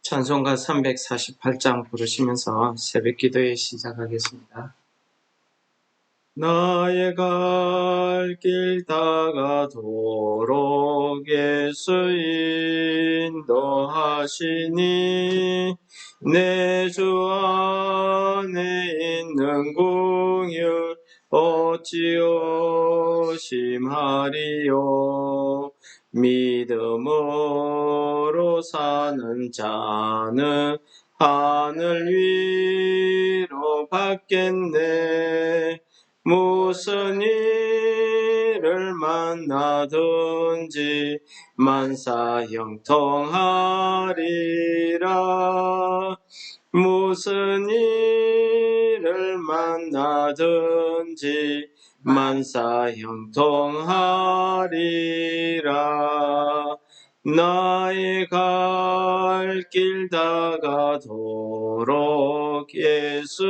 찬송가 348장 부르시면서 새벽 기도에 시작하겠습니다. 나의 갈 길 다가도록 예수 인도하시니 내 주 안에 있는 긍휼 어찌 의심하리요. 믿음으로 사는 자는 하늘 위로 받겠네. 무슨 일을 만나든지 만사 형통하리라. 무슨 일을 만나든지 만사 형통하리라. 나의 갈 길 다가도록 예수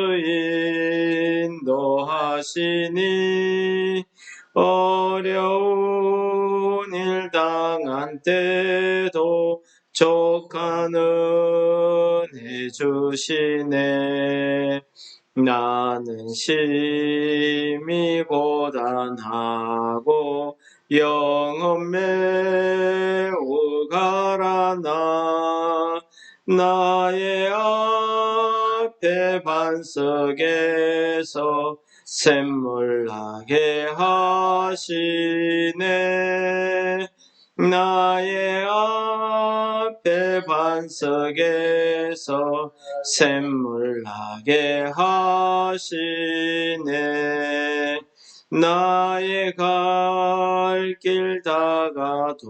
인도하시니 어려운 일 당한 때도 족한 은혜 주시네. 나는 심히 고단하고 영혼 매우 가라나 나의 앞에 반석에서 샘물 나게 하시네. 나의 앞에 반석에서 샘물 나게 하시네. 나의 갈 길 다가도록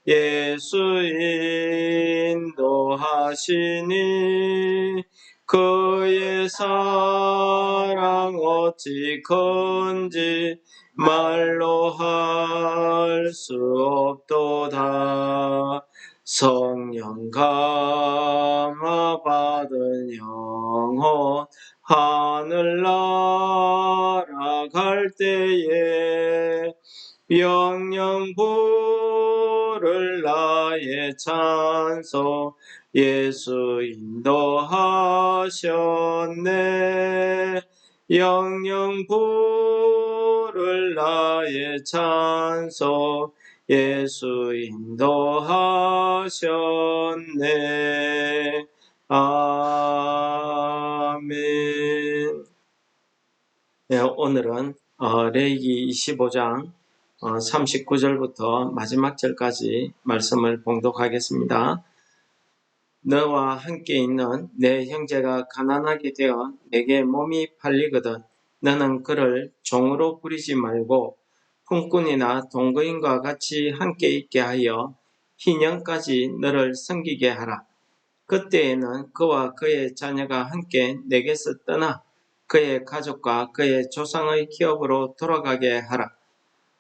예수 인도하시니 그의 사랑 어찌 큰지 말로 할 수 없도다. 성령 감화 받은 영혼 하늘나라 갈 때에 영영 부를 나의 찬송 예수 인도하셨네. 영영 부를 나의 찬송 예수 인도하셨네. 아멘. 네, 오늘은 레위기 25장 39절부터 마지막 절까지 말씀을 봉독하겠습니다. 너와 함께 있는 내 형제가 가난하게 되어 내게 몸이 팔리거든 너는 그를 종으로 부리지 말고 품꾼이나 동거인과 같이 함께 있게 하여 희년까지 너를 섬기게 하라. 그때에는 그와 그의 자녀가 함께 내게서 떠나 그의 가족과 그의 조상의 기업으로 돌아가게 하라.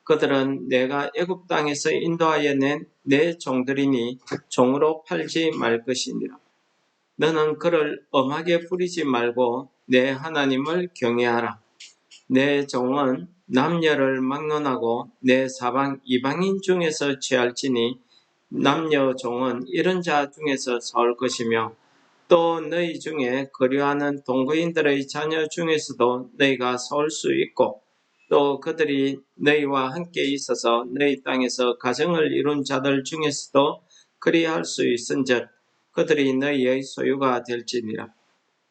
그들은 내가 애굽 땅에서 인도하여 낸 내 종들이니 종으로 팔지 말 것이니라. 너는 그를 엄하게 부리지 말고 내 하나님을 경외하라. 내 종은 남녀를 막론하고 내 사방 이방인 중에서 취할지니 남녀 종은 이런 자 중에서 설 것이며 또 너희 중에 거류하는 동거인들의 자녀 중에서도 너희가 설 수 있고 또 그들이 너희와 함께 있어서 너희 땅에서 가정을 이룬 자들 중에서도 그리할 수 있은즉 그들이 너희의 소유가 될지니라.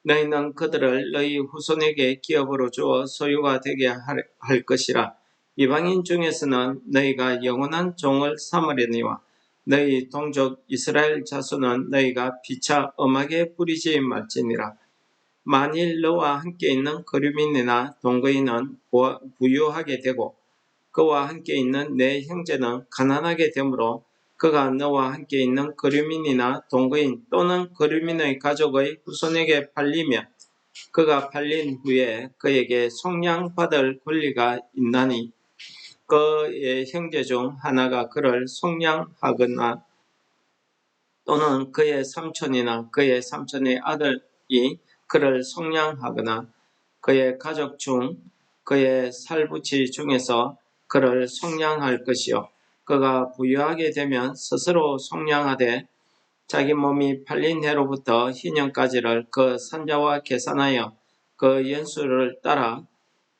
너희는 그들을 너희 후손에게 기업으로 주어 소유가 되게 할 것이라. 이방인 중에서는 너희가 영원한 종을 삼으려니와 너희 동족 이스라엘 자손은 너희가 피차 엄하게 부리지 말지니라. 만일 너와 함께 있는 거류민이나 동거인은 부유하게 되고 그와 함께 있는 내 형제는 가난하게 되므로 그가 너와 함께 있는 거류민이나 동거인 또는 거류민의 가족의 후손에게 팔리면 그가 팔린 후에 그에게 속량받을 권리가 있나니 그의 형제 중 하나가 그를 속량하거나 또는 그의 삼촌이나 그의 삼촌의 아들이 그를 속량하거나 그의 가족 중 그의 살부치 중에서 그를 속량할 것이요 그가 부유하게 되면 스스로 속량하되 자기 몸이 팔린 해로부터 희년까지를 그 산자와 계산하여 그 연수를 따라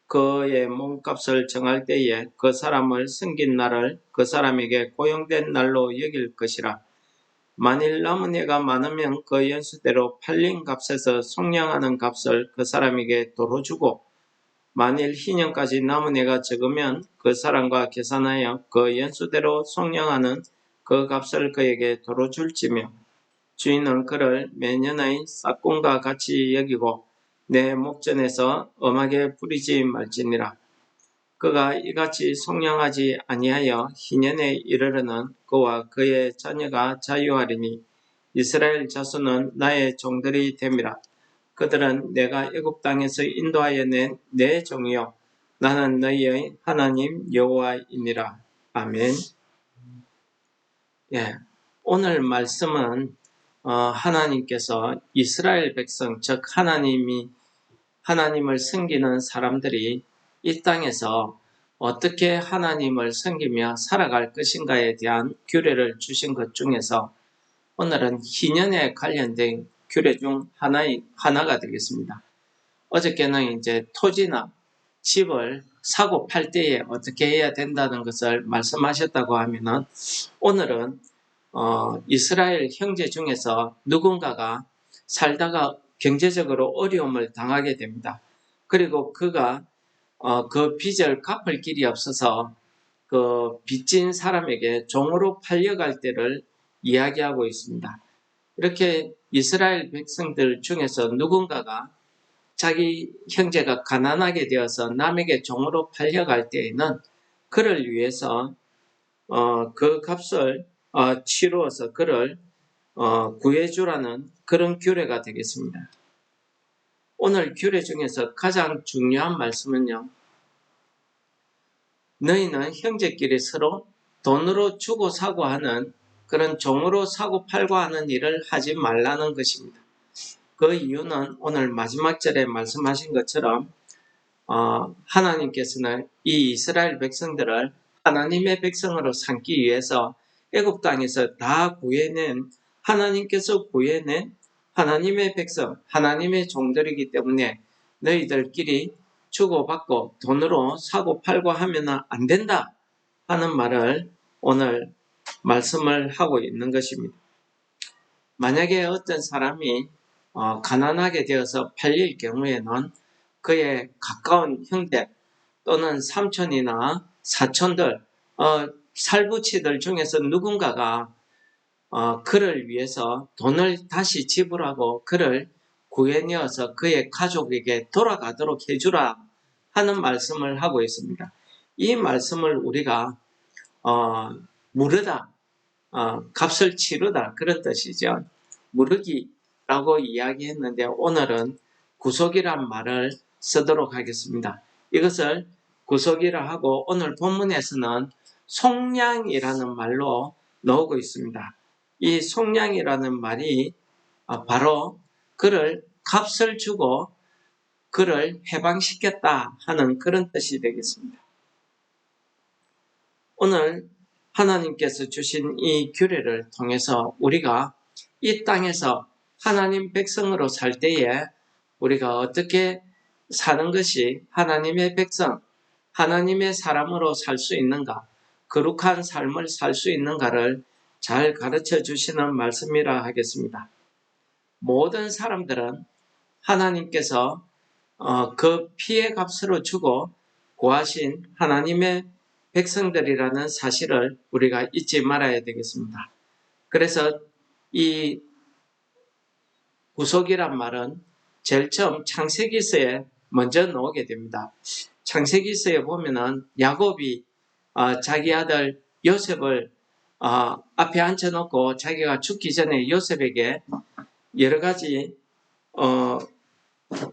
그의 몸값을 정할 때에 그 사람을 승긴 날을 그 사람에게 고용된 날로 여길 것이라. 만일 남은 해가 많으면 그 연수대로 팔린 값에서 속량하는 값을 그 사람에게 도로 주고, 만일 희년까지 남은 해가 적으면 그 사람과 계산하여 그 연수대로 속량하는 그 값을 그에게 도로 줄지며, 주인은 그를 매년의 싹공과 같이 여기고 내 목전에서 엄하게 부리지 말지니라. 그가 이같이 속량하지 아니하여 희년에 이르러는 그와 그의 자녀가 자유하리니 이스라엘 자손은 나의 종들이 됨이라. 그들은 내가 애굽 땅에서 인도하여 낸 내 종이요 나는 너희의 하나님 여호와이니라. 아멘. 예, 오늘 말씀은 하나님께서 이스라엘 백성, 즉 하나님을 섬기는 사람들이 이 땅에서 어떻게 하나님을 섬기며 살아갈 것인가에 대한 규례를 주신 것 중에서 오늘은 희년에 관련된 규례 중 하나가 되겠습니다. 어저께는 이제 토지나 집을 사고 팔 때에 어떻게 해야 된다는 것을 말씀하셨다고 하면은, 오늘은 이스라엘 형제 중에서 누군가가 살다가 경제적으로 어려움을 당하게 됩니다. 그리고 그가 그 빚을 갚을 길이 없어서 그 빚진 사람에게 종으로 팔려갈 때를 이야기하고 있습니다. 이렇게 이스라엘 백성들 중에서 누군가가 자기 형제가 가난하게 되어서 남에게 종으로 팔려갈 때에는 그를 위해서 그 값을 치루어서 그를 구해주라는 그런 규례가 되겠습니다. 오늘 규례 중에서 가장 중요한 말씀은요, 너희는 형제끼리 서로 돈으로 주고 사고 하는 그런 종으로 사고 팔고 하는 일을 하지 말라는 것입니다. 그 이유는 오늘 마지막 절에 말씀하신 것처럼 하나님께서는 이 이스라엘 백성들을 하나님의 백성으로 삼기 위해서 애굽 땅에서 다 구해낸, 하나님께서 구해낸 하나님의 백성, 하나님의 종들이기 때문에 너희들끼리 주고받고 돈으로 사고 팔고 하면 안 된다 하는 말을 오늘 말씀을 하고 있는 것입니다. 만약에 어떤 사람이 가난하게 되어서 팔릴 경우에는 그의 가까운 형제 또는 삼촌이나 사촌들, 살부치들 중에서 누군가가 그를 위해서 돈을 다시 지불하고 그를 구해내어서 그의 가족에게 돌아가도록 해주라 하는 말씀을 하고 있습니다. 이 말씀을 우리가 무르다, 값을 치르다 그런 뜻이죠. 무르기라고 이야기했는데 오늘은 구속이란 말을 쓰도록 하겠습니다. 이것을 구속이라 하고 오늘 본문에서는 속량이라는 말로 나오고 있습니다. 이 속량이라는 말이 바로 그를 값을 주고 그를 해방시켰다 하는 그런 뜻이 되겠습니다. 오늘 하나님께서 주신 이 규례를 통해서 우리가 이 땅에서 하나님 백성으로 살 때에 우리가 어떻게 사는 것이 하나님의 백성, 하나님의 사람으로 살 수 있는가, 거룩한 삶을 살 수 있는가를 잘 가르쳐 주시는 말씀이라 하겠습니다. 모든 사람들은 하나님께서 그 피의 값으로 주고 구하신 하나님의 백성들이라는 사실을 우리가 잊지 말아야 되겠습니다. 그래서 이 구속이란 말은 제일 처음 창세기서에 먼저 나오게 됩니다. 창세기서에 보면은 야곱이 자기 아들 요셉을 앞에 앉혀놓고 자기가 죽기 전에 요셉에게 여러 가지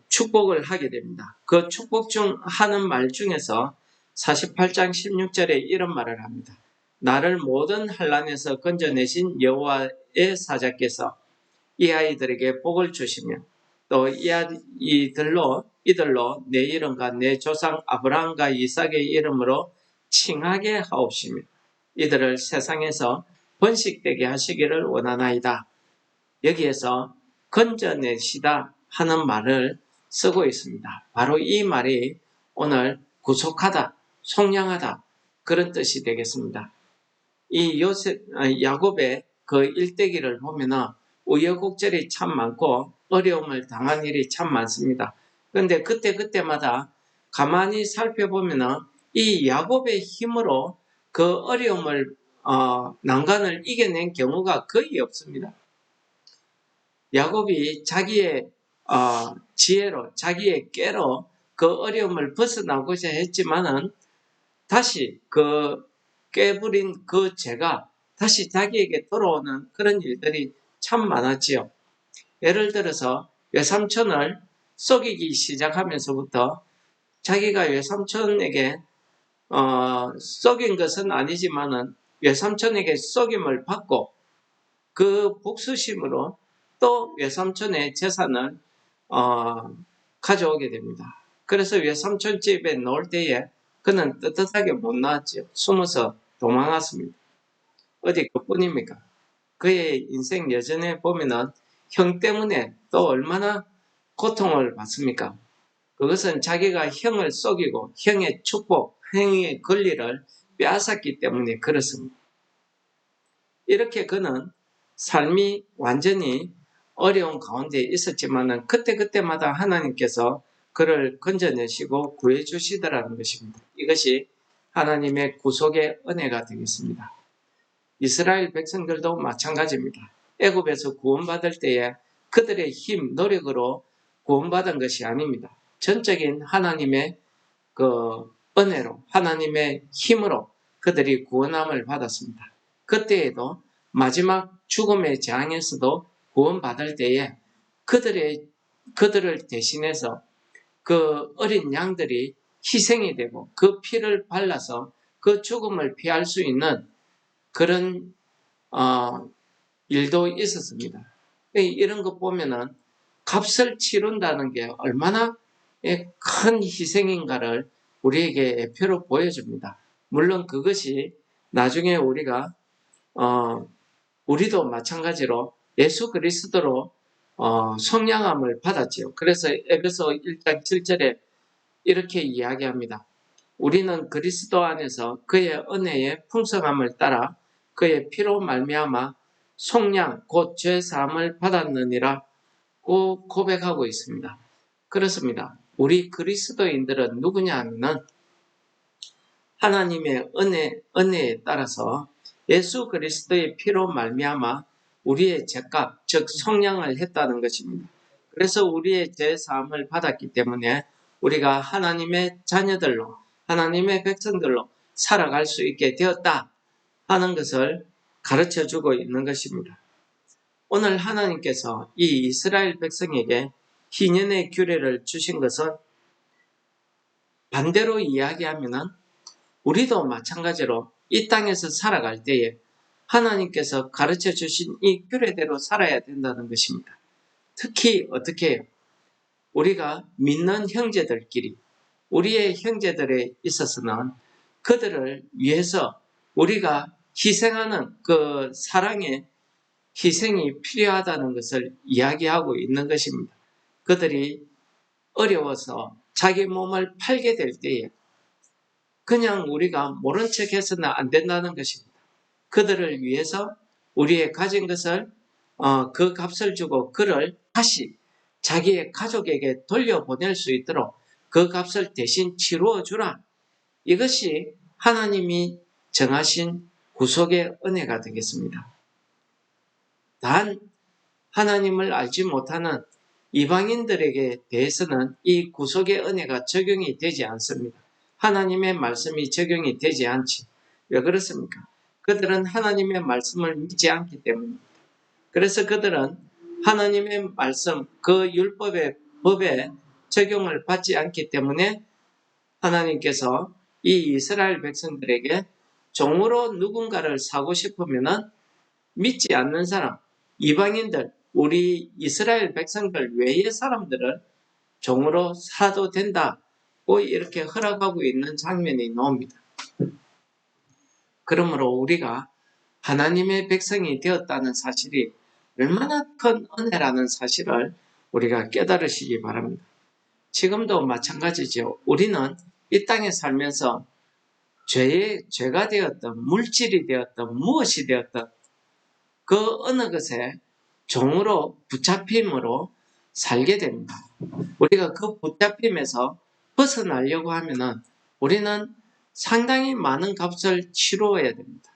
축복을 하게 됩니다. 그 축복 중 하는 말 중에서 48장 16절에 이런 말을 합니다. 나를 모든 환난에서 건져내신 여호와의 사자께서 이 아이들에게 복을 주시며 또 이들로 내 이름과 내 조상 아브라함과 이삭의 이름으로 칭하게 하옵시며 이들을 세상에서 번식되게 하시기를 원하나이다. 여기에서 건져내시다 하는 말을 쓰고 있습니다. 바로 이 말이 오늘 구속하다, 속량하다 그런 뜻이 되겠습니다. 이 야곱의 그 일대기를 보면은 우여곡절이 참 많고 어려움을 당한 일이 참 많습니다. 그런데 그때마다 가만히 살펴보면은 이 야곱의 힘으로 그 어려움을 난간을 이겨낸 경우가 거의 없습니다. 야곱이 자기의 지혜로 자기의 꾀로 그 어려움을 벗어나고자 했지만은 다시 그 꾀부린 그 죄가 다시 자기에게 돌아오는 그런 일들이 참 많았지요. 예를 들어서 외삼촌을 속이기 시작하면서부터 자기가 외삼촌에게 속인 것은 아니지만은 외삼촌에게 속임을 받고 그 복수심으로 또 외삼촌의 재산을 가져오게 됩니다. 그래서 외삼촌 집에 놓을 때에 그는 떳떳하게 못 나왔죠. 숨어서 도망갔습니다. 어디 그뿐입니까? 그의 인생 여전에 보면은 형 때문에 또 얼마나 고통을 받습니까? 그것은 자기가 형을 속이고 형의 축복, 형의 권리를 빼앗았기 때문에 그렇습니다. 이렇게 그는 삶이 완전히 어려운 가운데 있었지만은 그때마다 하나님께서 그를 건져내시고 구해주시더라는 것입니다. 이것이 하나님의 구속의 은혜가 되겠습니다. 이스라엘 백성들도 마찬가지입니다. 애굽에서 구원받을 때에 그들의 힘, 노력으로 구원받은 것이 아닙니다. 전적인 하나님의 그 은혜로, 하나님의 힘으로 그들이 구원함을 받았습니다. 그때에도 마지막 죽음의 재앙에서도 구원받을 때에 그들을 대신해서 그 어린 양들이 희생이 되고 그 피를 발라서 그 죽음을 피할 수 있는 그런 일도 있었습니다. 이런 거 보면은 값을 치른다는 게 얼마나 큰 희생인가를 우리에게 표로 보여줍니다. 물론 그것이 나중에 우리도 마찬가지로 예수 그리스도로 성량함을 받았지요. 그래서 에베소 1장 7절에 이렇게 이야기합니다. 우리는 그리스도 안에서 그의 은혜의 풍성함을 따라 그의 피로 말미암아 속량 곧 죄 사함을 받았느니라고 고백하고 있습니다. 그렇습니다. 우리 그리스도인들은 누구냐 하면은 하나님의 은혜에 따라서 예수 그리스도의 피로 말미암아 우리의 죄값, 즉 속량을 했다는 것입니다. 그래서 우리의 죄 사함을 받았기 때문에 우리가 하나님의 자녀들로, 하나님의 백성들로 살아갈 수 있게 되었다 하는 것을 가르쳐주고 있는 것입니다. 오늘 하나님께서 이 이스라엘 백성에게 희년의 규례를 주신 것은 반대로 이야기하면은 우리도 마찬가지로 이 땅에서 살아갈 때에 하나님께서 가르쳐 주신 이 규례대로 살아야 된다는 것입니다. 특히 어떻게 해요? 우리가 믿는 형제들끼리 우리의 형제들에 있어서는 그들을 위해서 우리가 희생하는 그 사랑의 희생이 필요하다는 것을 이야기하고 있는 것입니다. 그들이 어려워서 자기 몸을 팔게 될 때에 그냥 우리가 모른 척 해서는 안 된다는 것입니다. 그들을 위해서 우리의 가진 것을 그 값을 주고 그를 다시 자기의 가족에게 돌려보낼 수 있도록 그 값을 대신 치루어 주라. 이것이 하나님이 정하신 구속의 은혜가 되겠습니다. 단 하나님을 알지 못하는 이방인들에게 대해서는 이 구속의 은혜가 적용이 되지 않습니다. 하나님의 말씀이 적용이 되지 않지. 왜 그렇습니까? 그들은 하나님의 말씀을 믿지 않기 때문입니다. 그래서 그들은 하나님의 말씀, 그 율법의 법에 적용을 받지 않기 때문에 하나님께서 이 이스라엘 백성들에게 종으로 누군가를 사고 싶으면 믿지 않는 사람, 이방인들, 우리 이스라엘 백성들 외의 사람들을 종으로 사도 된다고 이렇게 허락하고 있는 장면이 나옵니다. 그러므로 우리가 하나님의 백성이 되었다는 사실이 얼마나 큰 은혜라는 사실을 우리가 깨달으시기 바랍니다. 지금도 마찬가지죠. 우리는 이 땅에 살면서 죄가 되었던, 물질이 되었던, 무엇이 되었던 그 어느 것에 종으로 붙잡힘으로 살게 됩니다. 우리가 그 붙잡힘에서 벗어나려고 하면은 우리는 상당히 많은 값을 치루어야 됩니다.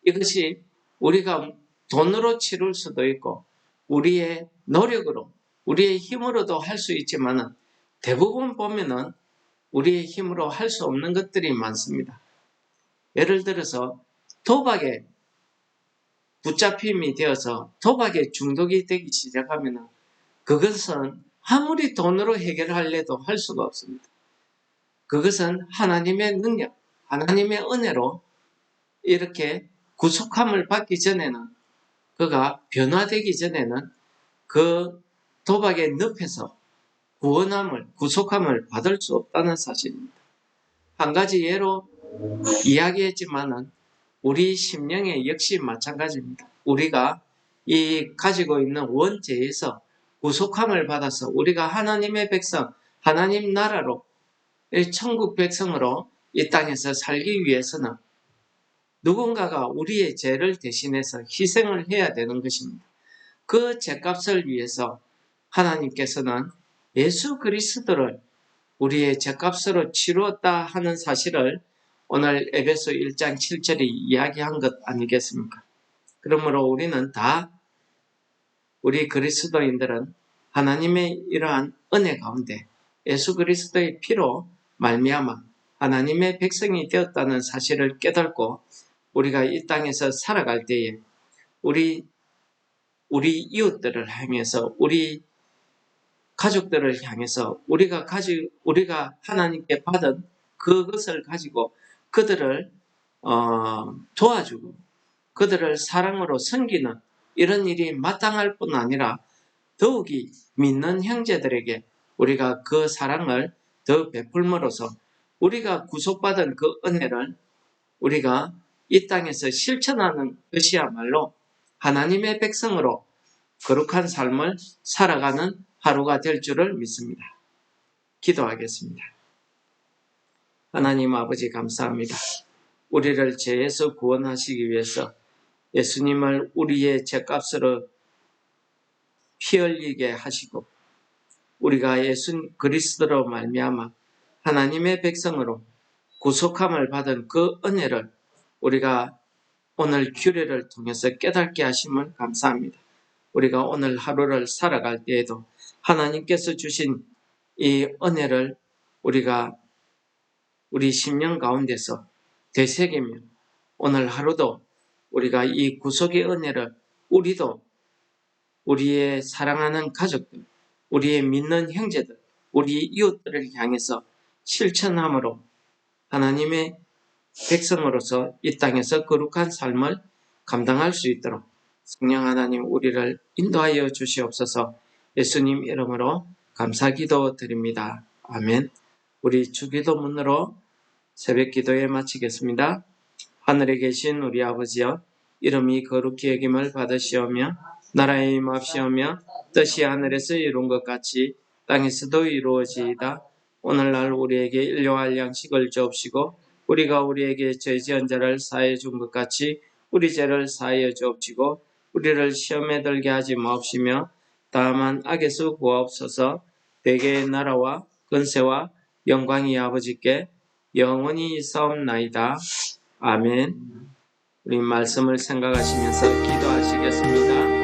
이것이 우리가 돈으로 치룰 수도 있고 우리의 노력으로, 우리의 힘으로도 할 수 있지만은 대부분 보면은 우리의 힘으로 할 수 없는 것들이 많습니다. 예를 들어서 도박에 붙잡힘이 되어서 도박에 중독이 되기 시작하면 그것은 아무리 돈으로 해결하려도 할 수가 없습니다. 그것은 하나님의 능력, 하나님의 은혜로 이렇게 구속함을 받기 전에는, 그가 변화되기 전에는 그 도박의 늪에서 구원함을, 구속함을 받을 수 없다는 사실입니다. 한 가지 예로 이야기했지만은 우리 심령에 역시 마찬가지입니다. 우리가 이 가지고 있는 원죄에서 구속함을 받아서 우리가 하나님의 백성, 하나님 나라로, 천국 백성으로 이 땅에서 살기 위해서는 누군가가 우리의 죄를 대신해서 희생을 해야 되는 것입니다. 그 죄값을 위해서 하나님께서는 예수 그리스도를 우리의 죄값으로 치루었다 하는 사실을 오늘 에베소 1장 7절이 이야기한 것 아니겠습니까? 그러므로 우리는 다, 우리 그리스도인들은 하나님의 이러한 은혜 가운데 예수 그리스도의 피로 말미암아 하나님의 백성이 되었다는 사실을 깨닫고 우리가 이 땅에서 살아갈 때에 우리 이웃들을 향해서, 우리 가족들을 향해서 우리가 하나님께 받은 그것을 가지고 그들을 도와주고 그들을 사랑으로 섬기는 이런 일이 마땅할 뿐 아니라 더욱이 믿는 형제들에게 우리가 그 사랑을 더 베풀므로써 우리가 구속받은 그 은혜를 우리가 이 땅에서 실천하는 것이야말로 하나님의 백성으로 거룩한 삶을 살아가는 하루가 될 줄을 믿습니다. 기도하겠습니다. 하나님 아버지 감사합니다. 우리를 죄에서 구원하시기 위해서 예수님을 우리의 죄값으로 피 흘리게 하시고 우리가 예수 그리스도로 말미암아 하나님의 백성으로 구속함을 받은 그 은혜를 우리가 오늘 규례를 통해서 깨닫게 하심을 감사합니다. 우리가 오늘 하루를 살아갈 때에도 하나님께서 주신 이 은혜를 우리가 우리 심령 가운데서 되새기며 오늘 하루도 우리가 이 구속의 은혜를 우리도 우리의 사랑하는 가족들, 우리의 믿는 형제들, 우리 이웃들을 향해서 실천함으로 하나님의 백성으로서 이 땅에서 거룩한 삶을 감당할 수 있도록 성령 하나님 우리를 인도하여 주시옵소서. 예수님 이름으로 감사기도 드립니다. 아멘. 우리 주기도문으로 새벽 기도에 마치겠습니다. 하늘에 계신 우리 아버지여, 이름이 거룩히 여김을 받으시오며 나라의 임합시오며 뜻이 하늘에서 이룬 것 같이 땅에서도 이루어지이다. 오늘날 우리에게 일용할 양식을 주옵시고 우리가 우리에게 죄 지은 자를 사하여 준 것 같이 우리 죄를 사하여 주옵시고 우리를 시험에 들게 하지 마옵시며 다만 악에서 구하옵소서. 대개의 나라와 권세와 영광이 아버지께 영원히 있사옵나이다. 아멘. 우리 말씀을 생각하시면서 기도하시겠습니다.